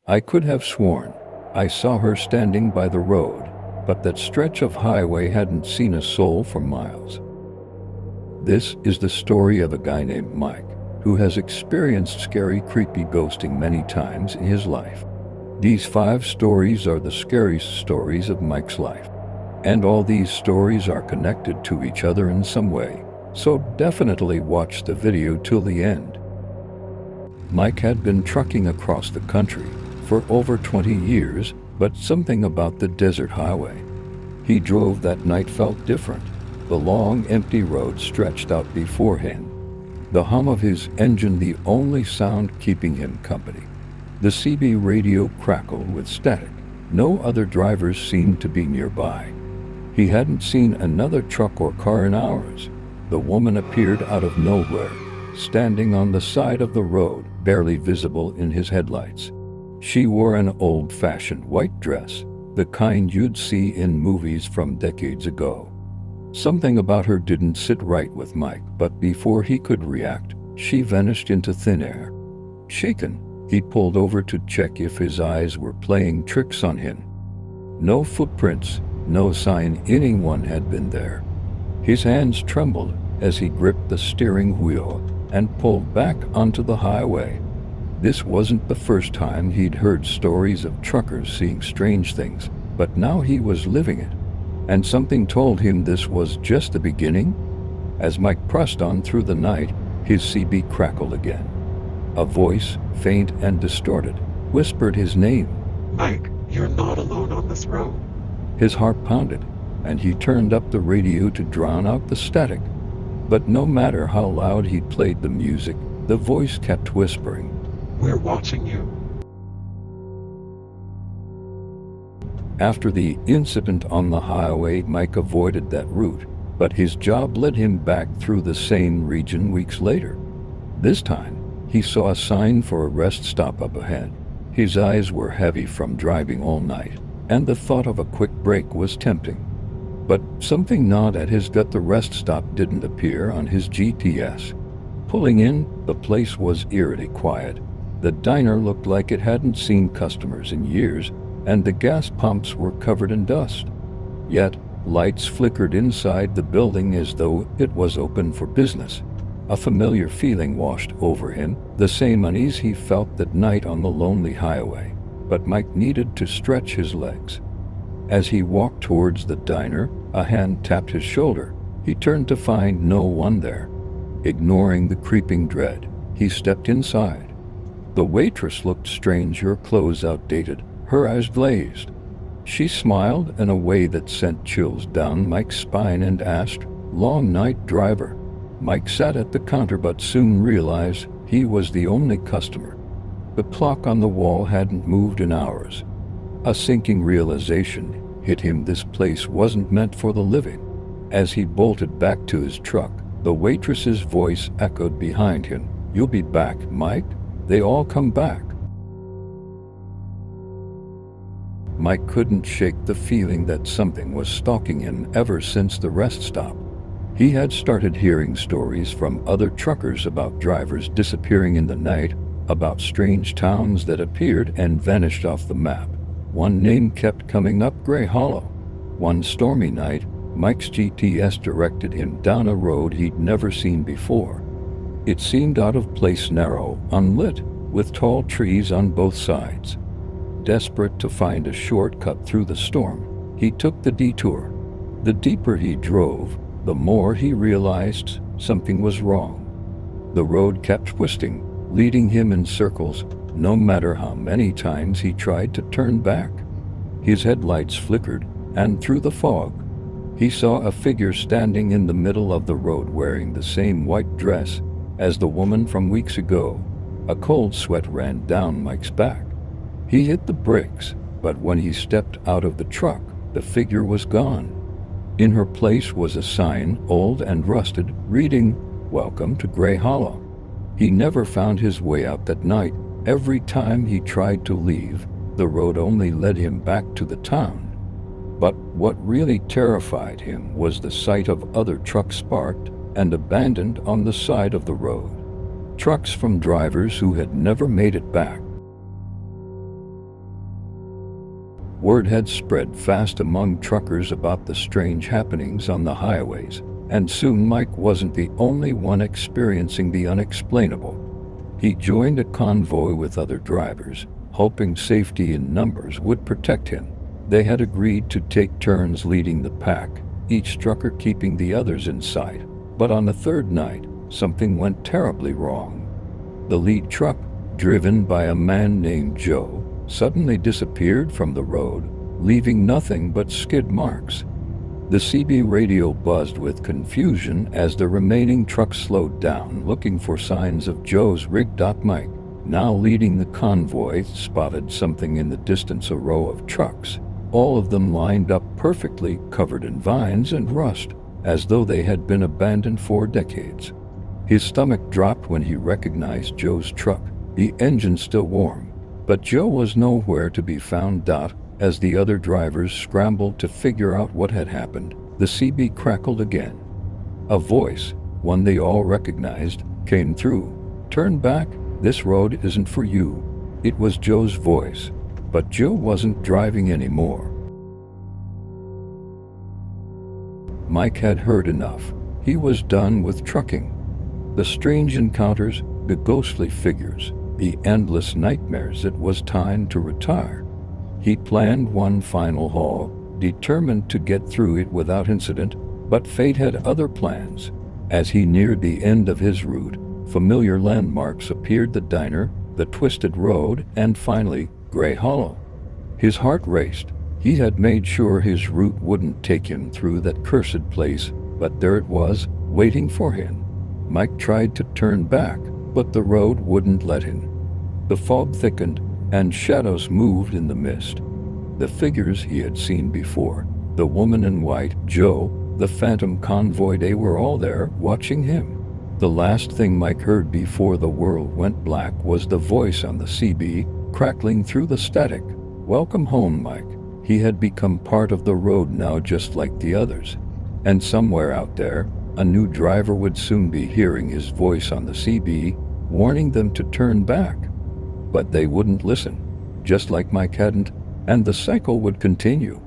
I could have sworn I saw her standing by the road, but that stretch of highway hadn't seen a soul for miles. This is the story of a guy named Mike, who has experienced scary, creepy ghosting many times in his life. These 5 stories are the scariest stories of Mike's life. And all these stories are connected to each other in some way, so definitely watch the video till the end. Mike had been trucking across the country for over 20 years, but something about the desert highway he drove that night felt different. The long, empty road stretched out before him, the hum of his engine the only sound keeping him company. The CB radio crackled with static. No other drivers seemed to be nearby. He hadn't seen another truck or car in hours. The woman appeared out of nowhere, standing on the side of the road, barely visible in his headlights. She wore an old-fashioned white dress, the kind you'd see in movies from decades ago. Something about her didn't sit right with Mike, but before he could react, she vanished into thin air. Shaken, he pulled over to check if his eyes were playing tricks on him. No footprints, no sign anyone had been there. His hands trembled as he gripped the steering wheel and pulled back onto the highway. This wasn't the first time he'd heard stories of truckers seeing strange things, but now he was living it. And something told him this was just the beginning. As Mike pressed on through the night, his CB crackled again. A voice, faint and distorted, whispered his name. Mike, you're not alone on this road. His heart pounded, and he turned up the radio to drown out the static. But no matter how loud he played the music, the voice kept whispering. We're watching you. After the incident on the highway, Mike avoided that route, but his job led him back through the same region weeks later. This time, he saw a sign for a rest stop up ahead. His eyes were heavy from driving all night, and the thought of a quick break was tempting. But something gnawed at his gut. The rest stop didn't appear on his GPS. Pulling in, the place was eerily quiet. The diner looked like it hadn't seen customers in years, and the gas pumps were covered in dust. Yet, lights flickered inside the building as though it was open for business. A familiar feeling washed over him, the same unease he felt that night on the lonely highway. But Mike needed to stretch his legs. As he walked towards the diner, a hand tapped his shoulder. He turned to find no one there. Ignoring the creeping dread, he stepped inside. The waitress looked strange, her clothes outdated, her eyes glazed. She smiled in a way that sent chills down Mike's spine and asked, "Long night, driver?" Mike sat at the counter but soon realized he was the only customer. The clock on the wall hadn't moved in hours. A sinking realization hit him. This place wasn't meant for the living. As he bolted back to his truck, the waitress's voice echoed behind him. "You'll be back, Mike? They all come back." Mike couldn't shake the feeling that something was stalking him ever since the rest stop. He had started hearing stories from other truckers about drivers disappearing in the night, about strange towns that appeared and vanished off the map. One name kept coming up: Gray Hollow. One stormy night, Mike's GPS directed him down a road he'd never seen before. It seemed out of place, narrow, unlit, with tall trees on both sides. Desperate to find a shortcut through the storm, he took the detour. The deeper he drove, the more he realized something was wrong. The road kept twisting, leading him in circles, no matter how many times he tried to turn back. His headlights flickered, and through the fog, he saw a figure standing in the middle of the road wearing the same white dress as the woman from weeks ago. A cold sweat ran down Mike's back. He hit the brakes, but when he stepped out of the truck, the figure was gone. In her place was a sign, old and rusted, reading, "Welcome to Gray Hollow." He never found his way out that night. Every time he tried to leave, the road only led him back to the town. But what really terrified him was the sight of other trucks parked and abandoned on the side of the road. Trucks from drivers who had never made it back. Word had spread fast among truckers about the strange happenings on the highways, and soon Mike wasn't the only one experiencing the unexplainable. He joined a convoy with other drivers, hoping safety in numbers would protect him. They had agreed to take turns leading the pack, each trucker keeping the others in sight. But on the third night, something went terribly wrong. The lead truck, driven by a man named Joe, suddenly disappeared from the road, leaving nothing but skid marks. The CB radio buzzed with confusion as the remaining trucks slowed down, looking for signs of Joe's rig. Mike, now leading the convoy, spotted something in the distance, a row of trucks, all of them lined up perfectly, covered in vines and rust, as though they had been abandoned for decades. His stomach dropped when he recognized Joe's truck, the engine still warm, but Joe was nowhere to be found. As the other drivers scrambled to figure out what had happened, the CB crackled again. A voice, one they all recognized, came through. "Turn back, this road isn't for you." It was Joe's voice, but Joe wasn't driving anymore. Mike had heard enough. He was done with trucking. The strange encounters, the ghostly figures, the endless nightmares. It was time to retire. He planned one final haul, determined to get through it without incident, but fate had other plans. As he neared the end of his route, familiar landmarks appeared: the diner, the twisted road, and finally, Gray Hollow. His heart raced. He had made sure his route wouldn't take him through that cursed place, but there it was, waiting for him. Mike tried to turn back, but the road wouldn't let him. The fog thickened, and shadows moved in the mist. The figures he had seen before, the woman in white, Joe, the phantom convoy, they were all there, watching him. The last thing Mike heard before the world went black was the voice on the CB, crackling through the static. "Welcome home, Mike." He had become part of the road now, just like the others. And somewhere out there, a new driver would soon be hearing his voice on the CB, warning them to turn back. But they wouldn't listen, just like Mike hadn't, and the cycle would continue.